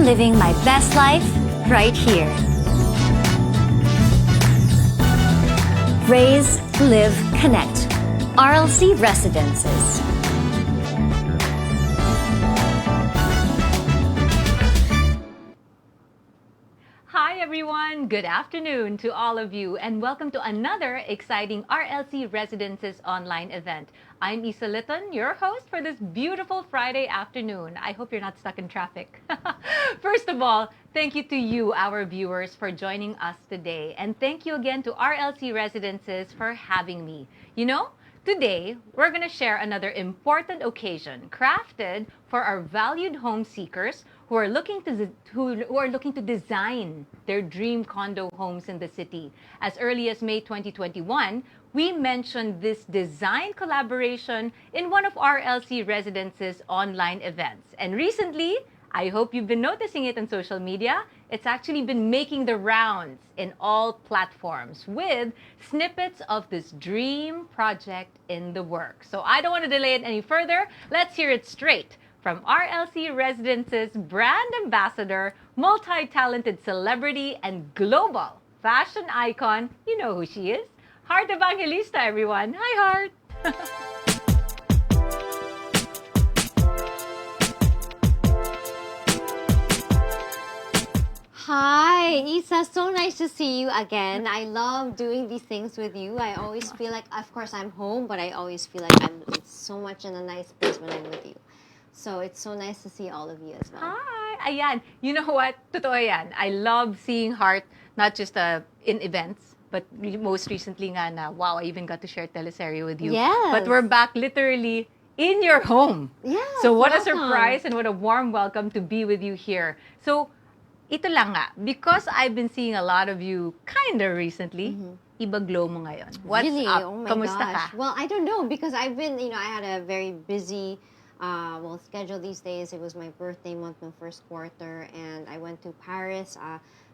living my best life right here. Raise, Live, Connect. RLC Residences. Hi everyone, good afternoon to all of you and welcome to another exciting RLC Residences online event. I'm Isa Litton, your host for this beautiful Friday afternoon. I hope you're not stuck in traffic. First of all, thank you to you, our viewers, for joining us today. And thank you again to RLC Residences for having me. You know, today, we're going to share another important occasion crafted for our valued home seekers who are looking to design their dream condo homes in the city. As early as May 2021, we mentioned this design collaboration in one of RLC Residences' online events. And recently, I hope you've been noticing it on social media. It's actually been making the rounds in all platforms with snippets of this dream project in the works. So I don't want to delay it any further. Let's hear it straight from RLC Residences brand ambassador, multi-talented celebrity, and global fashion icon. You know who she is. Heart Evangelista, everyone. Hi, Heart. Hi, Isa. So nice to see you again. I love doing these things with you. I always feel like, of course, I'm home, but I always feel like I'm so much in a nice place when I'm with you. So it's so nice to see all of you as well. Hi. Ayan. You know what? Totoo yan. I love seeing Heart, not just in events, but most recently nga na, wow, I even got to share teleserye with you. Yes. But we're back literally in your home. Yes, So what a welcome. surprise and what a warm welcome to be with you here. So, ito lang nga, because I've been seeing a lot of you kind of recently, iba glow mo ngayon. What's Really? up? Oh my Kamusta gosh. ka? Well, I don't know because I've been, I had a very busy schedule these days. It was my birthday month, my first quarter, and I went to Paris.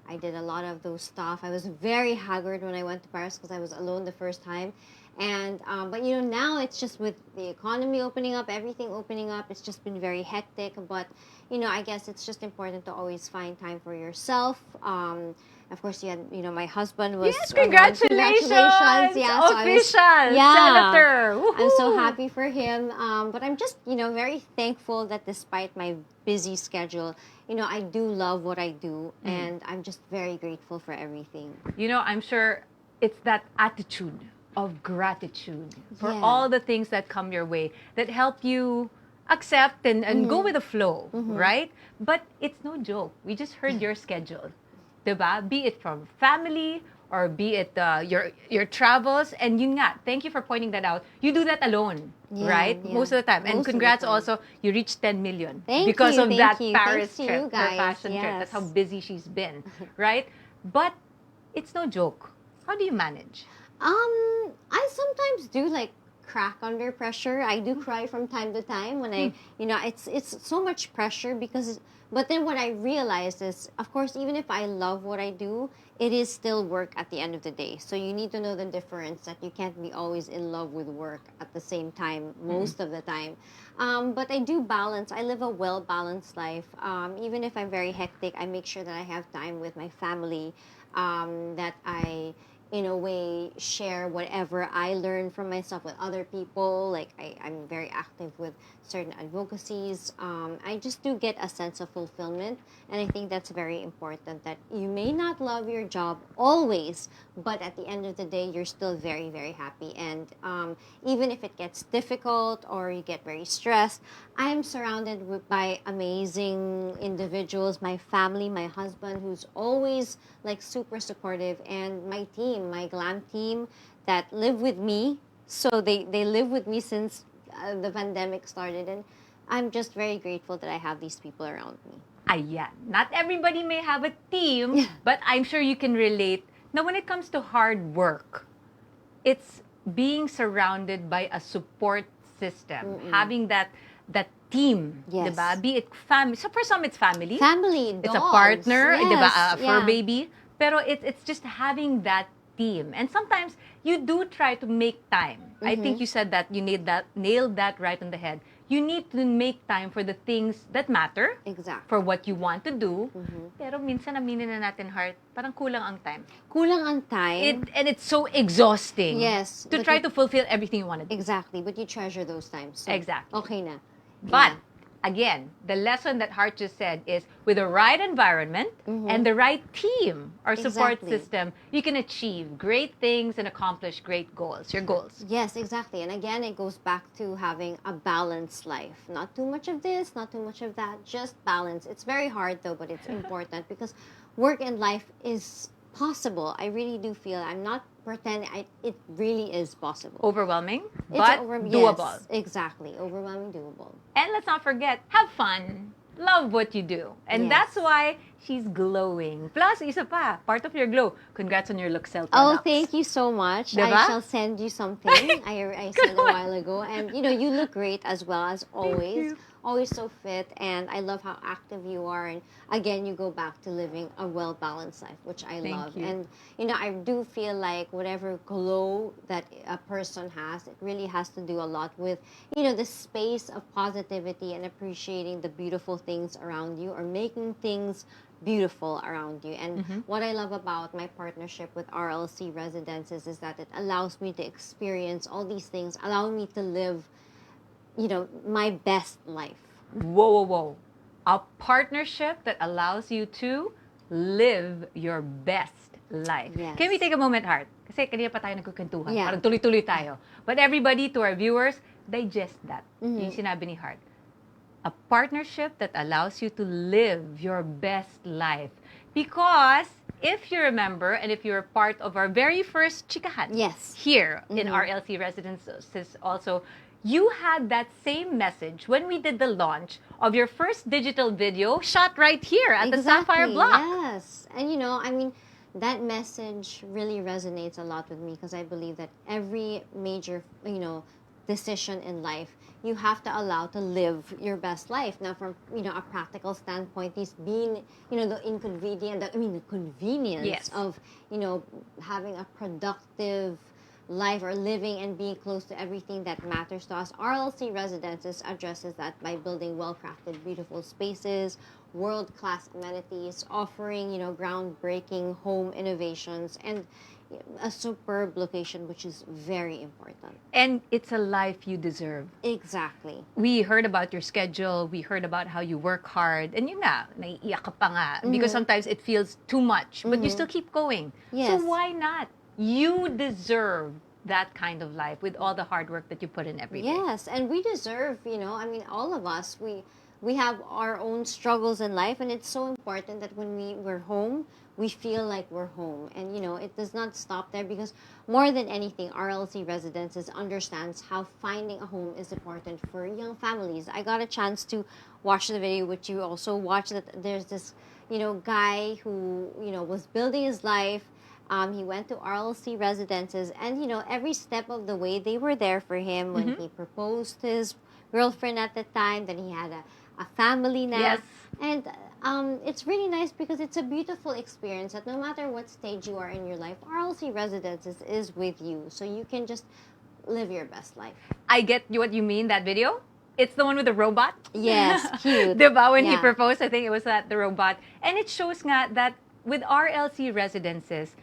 I did a lot of those stuff. I was very haggard when I went to Paris because I was alone the first time. And but now it's just with the economy opening up, everything opening up, it's just been very hectic. But I guess it's just important to always find time for yourself. Of course, you had, my husband was... Yes, congratulations! Yeah, so Official! Senator! Woohoo! I'm so happy for him. But I'm just, very thankful that despite my busy schedule, I do love what I do. And I'm just very grateful for everything. I'm sure it's that attitude of gratitude for Yeah. all the things that come your way that help you accept and go with the flow, right? But it's no joke. We just heard your schedule. Diba? Be it from family or be it your travels. And yun nga, thank you for pointing that out. You do that alone, Yeah, right? yeah. Most of the time. And Most of the congrats time. also, you reached 10 million Thank because you, of thank that you. Paris Thanks to trip, you her guys, fashion trip. yes. That's how busy she's been, right? But it's no joke. How do you manage? I sometimes do crack under pressure. I do cry from time to time when it's so much pressure but then what I realized is, of course, even if I love what I do, it is still work at the end of the day. So you need to know the difference that you can't be always in love with work at the same time, most of the time. But I do balance. I live a well-balanced life. Even if I'm very hectic, I make sure that I have time with my family, that I in a way share whatever I learn from myself with other people. Like I'm very active with certain advocacies. I just do get a sense of fulfillment, and I think that's very important, that you may not love your job always, but at the end of the day you're still very, very happy. And even if it gets difficult or you get very stressed, I am surrounded by amazing individuals, my family, my husband, who's always super supportive, and my team, my glam team that live with me. So they live with me since the pandemic started, and I'm just very grateful that I have these people around me. Ayan. Not everybody may have a team, but I'm sure you can relate. Now, when it comes to hard work, it's being surrounded by a support system, having that team, Yes. diba? Be it family. So for some, it's family. Family, It's a dogs, partner, yes, diba? A fur yeah. baby. Pero it's just having that team. And sometimes you do try to make time. I think you said that you nailed that right on the head. you need to make time for the things that matter, Exactly. for what you want to do. Pero minsan, aminin na natin, Heart, parang kulang ang time. Kulang ang time. And it's so exhausting Yes, to but try you- to fulfill everything you want to do. Exactly, but you treasure those times. So, Exactly. Okay na. But again, the lesson that Heart just said is with the right environment and the right team or support Exactly. system, you can achieve great things and accomplish great goals, your goals. Yes, exactly. And again, it goes back to having a balanced life. Not too much of this, not too much of that, just balance. It's very hard though, but it's important because work and life is possible. I really do feel, I'm not pretending, it really is possible. Overwhelming, It's but doable. Yes, exactly. Overwhelming, doable. And let's not forget, have fun. Love what you do. And Yes. that's why she's glowing. Plus, isa pa, part of your glow. Congrats on your Luxel Oh, products. thank you so much. Diba? I shall send you something. I said a while ago. And, you look great as well as always. you. Always so fit. And I love how active you are. And again, you go back to living a well-balanced life, which I Thank love. you. And, I do feel like whatever glow that a person has, it really has to do a lot with, the space of positivity and appreciating the beautiful things around you or making things beautiful around you. And what I love about my partnership with RLC Residences is that it allows me to experience all these things, allowing me to live, my best life. Whoa, whoa, whoa. A partnership that allows you to live your best life. Yes. Can we take a moment, Heart? Kasi kanina pa tayo nagkukentuhan. Yeah. Parang tuloy-tuloy tayo. But everybody, to our viewers, digest that. Yung sinabi ni Heart. A partnership that allows you to live your best life. Because if you remember, and if you're part of our very first chikahan Yes. here in RLC Residences also, you had that same message when we did the launch of your first digital video shot right here at the Sapphire Block. Yes. And that message really resonates a lot with me because I believe that every major, decision in life, you have to allow to live your best life. Now, from, a practical standpoint, this being, the the convenience Yes. of, having a productive life or living and being close to everything that matters to us. RLC Residences addresses that by building well-crafted, beautiful spaces, world-class amenities, offering, groundbreaking home innovations, and a superb location, which is very important. And it's a life you deserve. Exactly. We heard about your schedule. We heard about how you work hard. And yun na, naiiyak ka pa nga. Because sometimes it feels too much. But you still keep going. Yes. So why not? You deserve that kind of life with all the hard work that you put in every day. Yes, and we deserve, all of us, we have our own struggles in life, and it's so important that when we're home, we feel like we're home. And, it does not stop there because more than anything, RLC Residences understands how finding a home is important for young families. I got a chance to watch the video, which you also watched, that there's this, guy who, was building his life. He went to RLC Residences, and every step of the way they were there for him when he proposed to his girlfriend at the time. Then he had a family now, Yes. and it's really nice because it's a beautiful experience that no matter what stage you are in your life, RLC Residences is with you, so you can just live your best life. I get what you mean, that video. It's the one with the robot. Yes, cute. Diba? When he Yeah. proposed, I think it was the robot. And it shows nga that with RLC Residences,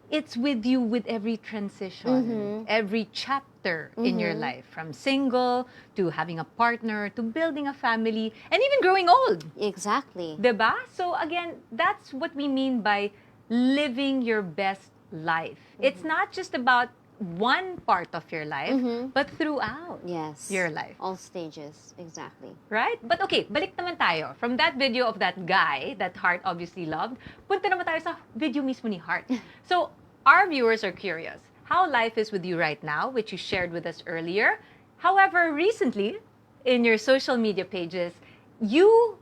it's with you with every transition, every chapter in your life, from single to having a partner to building a family and even growing old. Exactly. Diba? So again, that's what we mean by living your best life. It's not just about one part of your life, but throughout Yes. your life. All stages. Exactly. Right? But okay, balik naman tayo. From that video of that guy that Heart obviously loved, punta naman tayo sa video mismo ni Heart. So, our viewers are curious how life is with you right now, which you shared with us earlier. However, recently, in your social media pages, you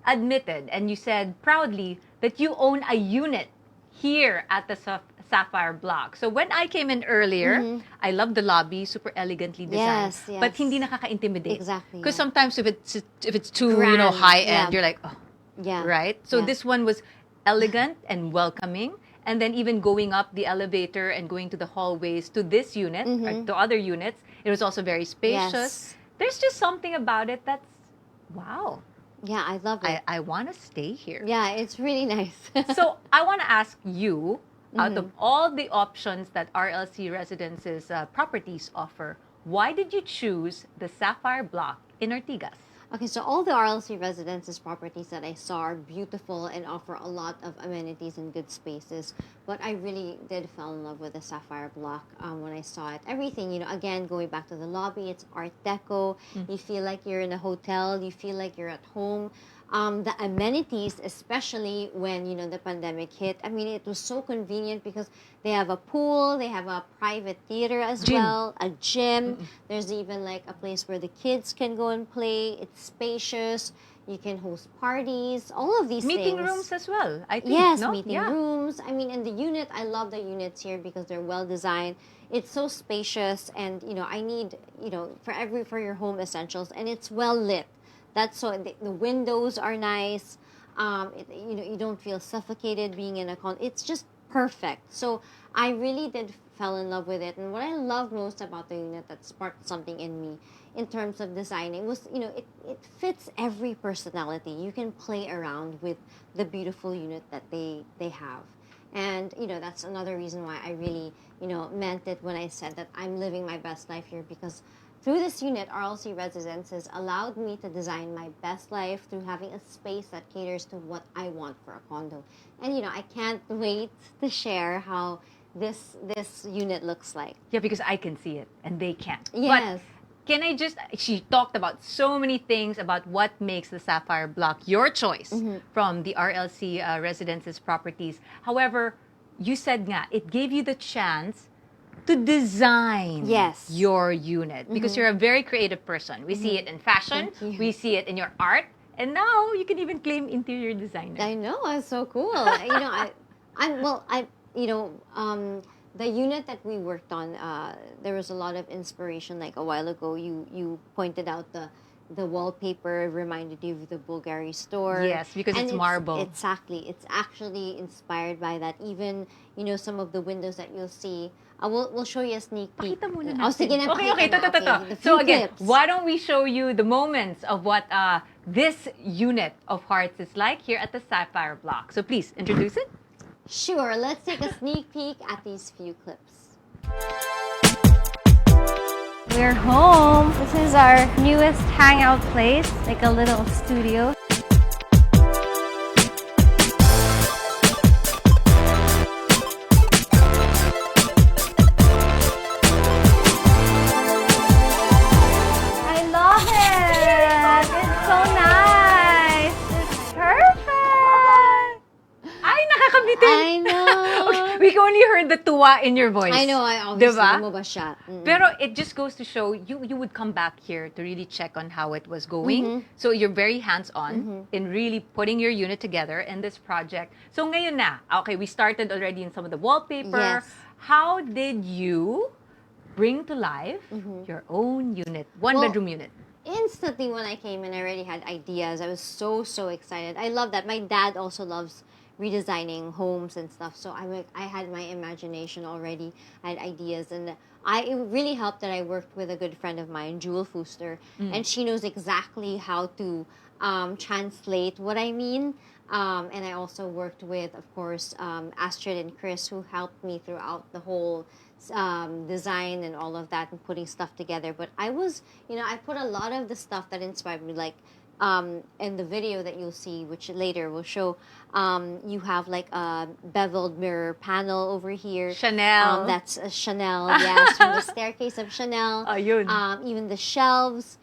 admitted and you said proudly that you own a unit here at the Sapphire Block. So when I came in earlier, I love the lobby, super elegantly designed. Yes, yes. But hindi nakaka-intimidate. Exactly, Because yeah. sometimes if it's too, Grand, high end, yeah. you're like, oh, Yeah. right? So Yeah. this one was elegant and welcoming. And then even going up the elevator and going to the hallways to this unit or to other units, it was also very spacious. Yes. There's just something about it that's, wow, Yeah, I love it. I want to stay here. Yeah, it's really nice. So I want to ask you, out of Mm-hmm. all the options that RLC Residences properties offer, why did you choose the Sapphire Block in Ortigas? Okay, so all the RLC Residences properties that I saw are beautiful and offer a lot of amenities and good spaces. But I really did fall in love with the Sapphire Block when I saw it. Everything, again, going back to the lobby, it's Art Deco. You feel like you're in a hotel. You feel like you're at home. The amenities, especially when the pandemic hit. I mean, it was so convenient because they have a pool, they have a private theater as Gym. well, a gym. There's even like a place where the kids can go and play. It's spacious. You can host parties. All of these Meeting things. rooms as well, I think. Yes, no? meeting rooms. I mean, and the unit, I love the units here because they're well designed. It's so spacious, and I need for your home essentials, and it's well lit. That's so the windows are nice. You don't feel suffocated being in a It's just perfect. So I really did fell in love with it, and what I love most about the unit that sparked something in me in terms of designing was it fits every personality. You can play around with the beautiful unit that they have. And that's another reason why I really meant it when I said that I'm living my best life here, because through this unit, RLC Residences allowed me to design my best life through having a space that caters to what I want for a condo. And I can't wait to share how this unit looks like. Yeah, because I can see it and they can't. Yes. But she talked about so many things about what makes the Sapphire Block your choice from the RLC Residences properties. However, you said nga, it gave you the chance to design your unit because you're a very creative person. We see it in fashion, we see it in your art, and now you can even claim interior designer. I know, it's so cool. The unit that we worked on, there was a lot of inspiration. Like a while ago, you pointed out the wallpaper reminded you of the Bulgari store. Yes, because it's marble. Exactly. It's actually inspired by that. Even, some of the windows that you'll see. We'll show you a sneak peek. Pakita muna natin. Oh, sige na, Okay, pakita na. Okay, the So few again, clips. why don't we show you the moments of what this unit of Hearts is like here at the Sapphire Block. So please, introduce it. Sure, let's take a sneak peek at these few clips. We're home. This is our newest hangout place, like a little studio. I love it. It's so nice. It's perfect. Ay, nakakabitin! I know. Okay, we only heard the tuwa in your voice. I know, I obviously Diba? lumabas siya. Pero it just goes to show you would come back here to really check on how it was going. So you're very hands-on in really putting your unit together in this project. So ngayon na, okay, we started already in some of the wallpaper. Yes. How did you bring to life your own unit, one-bedroom unit? Instantly when I came in, I already had ideas. I was so excited. I love that. My dad also loves redesigning homes and stuff. So I had my imagination already. I had ideas, and it really helped that I worked with a good friend of mine, Jewel Fuster, and she knows exactly how to translate what I mean. And I also worked with, of course, Astrid and Chris, who helped me throughout the whole design and all of that and putting stuff together. But I was, I put a lot of the stuff that inspired me, like in the video that you'll see, which later will show, you have like a beveled mirror panel over here. Chanel. That's a Chanel, yes, from the staircase of Chanel. Ayun. Even the shelves,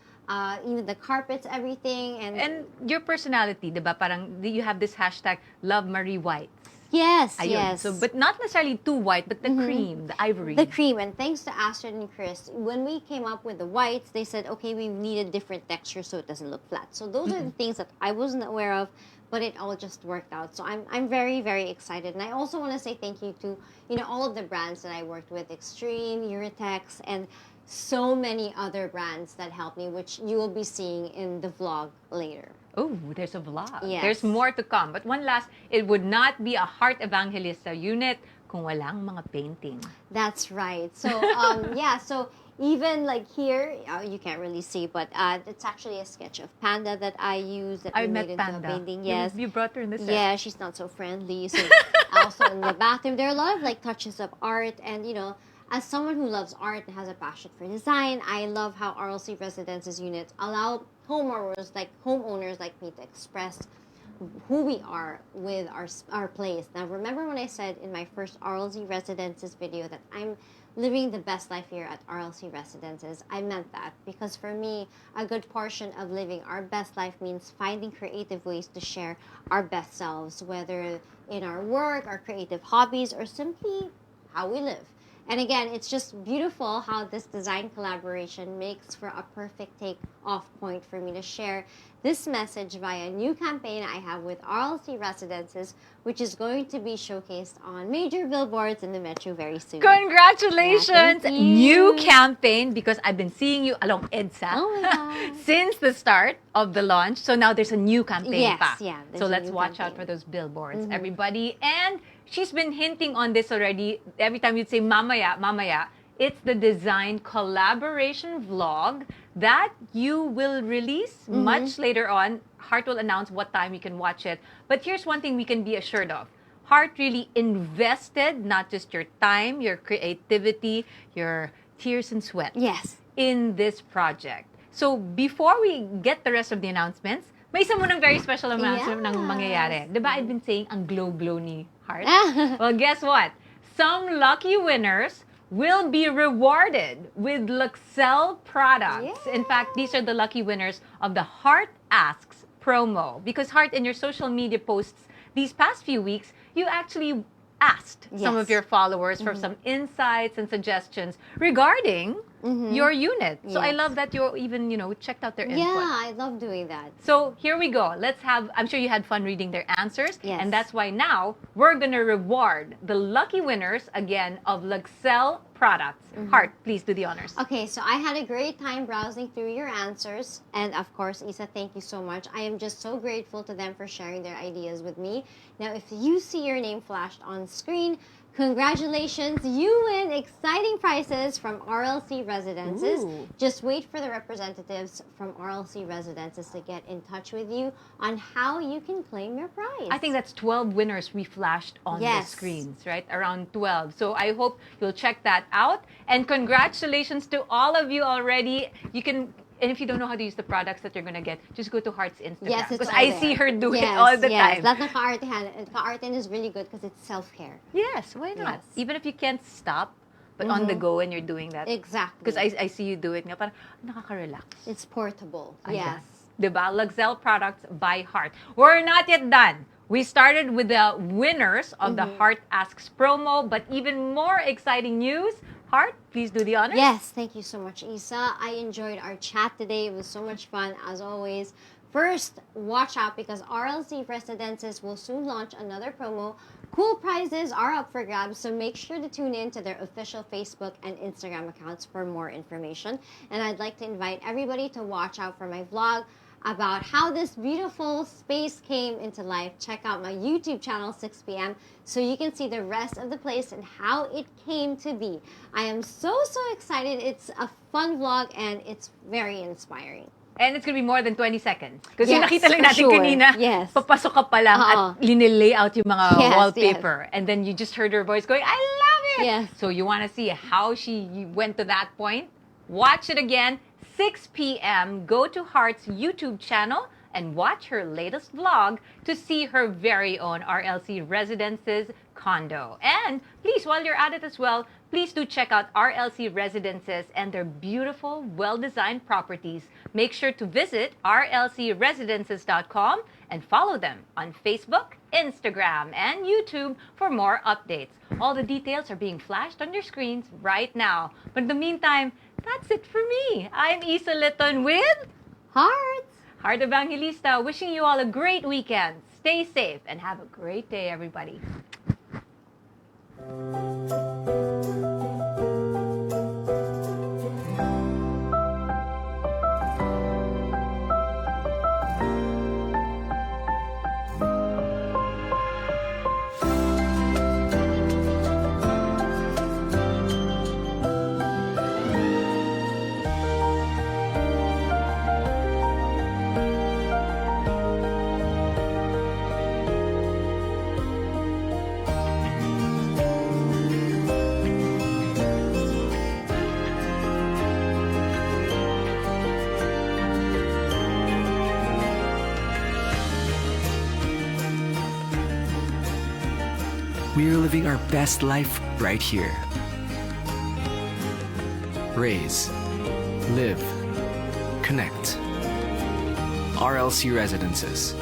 even the carpets, everything. And your personality, diba? Parang you have this hashtag, Love Marie White. yes, Ayun. yes. So, but not necessarily too white, but the cream, the ivory. The cream. And thanks to Astrid and Chris, when we came up with the whites, they said, okay, we need a different texture so it doesn't look flat. So those are the things that I wasn't aware of, but it all just worked out. So I'm very, very excited. And I also want to say thank you to, all of the brands that I worked with, Extreme, Euritex, and so many other brands that helped me, which you will be seeing in the vlog later. Oh, there's a vlog. Yes. There's more to come. But one last, it would not be a Heart Evangelista unit kung walang mga painting. That's right. So, so even like here, you can't really see, but it's actually a sketch of Panda that I use that I we met made into a Panda. painting. Yes. You brought her in the set. Yeah, she's not so friendly. So also in the bathroom, there are a lot of like touches of art, and as someone who loves art and has a passion for design, I love how RLC Residences units allow homeowners like me to express who we are with our place. Now, remember when I said in my first RLC Residences video that I'm living the best life here at RLC Residences? I meant that because for me, a good portion of living our best life means finding creative ways to share our best selves, whether in our work, our creative hobbies, or simply how we live. And again, it's just beautiful how this design collaboration makes for a perfect take-off point for me to share this message via a new campaign I have with RLC Residences, which is going to be showcased on major billboards in the metro very soon. Congratulations! Yeah, thank you. New campaign, because I've been seeing you along EDSA Oh my God. since the start of the launch. So now there's a new campaign Yes, pa. yeah, there's So a let's new watch out campaign. for those billboards, everybody. And she's been hinting on this already. Every time you'd say mamaya, mamaya, it's the design collaboration vlog that you will release much later on. Heart will announce what time you can watch it. But here's one thing we can be assured of. Heart really invested not just your time, your creativity, your tears and sweat Yes. in this project. So before we get the rest of the announcements, may isa munang very special announcement ng Yes. mangyayari. Diba I've been saying ang glow-glow ni Heart? Well, guess what? Some lucky winners will be rewarded with Luxel products. In fact, these are the lucky winners of the Heart Asks promo. Because Heart, in your social media posts these past few weeks, you actually asked some of Yes. your followers for some insights and suggestions regarding your unit. So I Yes. love that you even, checked out their input. Yeah, I love doing that. So here we go. I'm sure you had fun reading their answers. Yes. And that's why now we're going to reward the lucky winners again of Luxel products. Heart, please do the honors. Okay, so I had a great time browsing through your answers. And of course, Isa, thank you so much. I am just so grateful to them for sharing their ideas with me. Now, if you see your name flashed on screen, congratulations, you win exciting prizes from RLC Residences. Ooh. Just wait for the representatives from RLC Residences to get in touch with you on how you can claim your prize. I think that's 12 winners we flashed on the Yes. screens, right? Around 12. So I hope you'll check that out. And congratulations to all of you already. You can, and if you don't know how to use the products that you're going to get, just go to Heart's Instagram. Yes, it's because all I there. see her do it Yes, all the yes. time. Lahat ng ka-arten is really good because it's self-care. Yes, why not? Yes. Even if you can't stop, but on the go and you're doing that. Exactly. Because I see you do it nga, parang nakaka-relax. It's portable. Ayan. Yes. Diba? Luxel products by Heart. We're not yet done. We started with the winners of the Heart Asks promo, but even more exciting news. Heart, please do the honors. Yes, thank you so much, Isa. I enjoyed our chat today. It was so much fun, as always. First, watch out because RLC Residences will soon launch another promo. Cool prizes are up for grabs, so make sure to tune in to their official Facebook and Instagram accounts for more information. And I'd like to invite everybody to watch out for my vlog about how this beautiful space came into life. Check out my YouTube channel, 6 p.m., so you can see the rest of the place and how it came to be. I am so excited. It's a fun vlog and it's very inspiring. And it's gonna be more than 20 seconds. Kasi Yes, nakita lang for natin sure. kanina, Yes. papasok ka pa lang at linilay-out yung mga Yes, wallpaper. And then you just heard her voice going, I love it! Yes. So you wanna see how she went to that point? Watch it again, 6 p.m. Go to Heart's YouTube channel and watch her latest vlog to see her very own RLC Residences condo. And please, while you're at it as well, please do check out RLC Residences and their beautiful, well-designed properties. Make sure to visit rlcresidences.com and follow them on Facebook, Instagram, and YouTube for more updates. All the details are being flashed on your screens right now. But in the meantime, that's it for me. I'm Isa Litton with Hearts! Heart Evangelista, wishing you all a great weekend. Stay safe and have a great day, everybody. We're living our best life right here. Raise, live, connect. RLC Residences.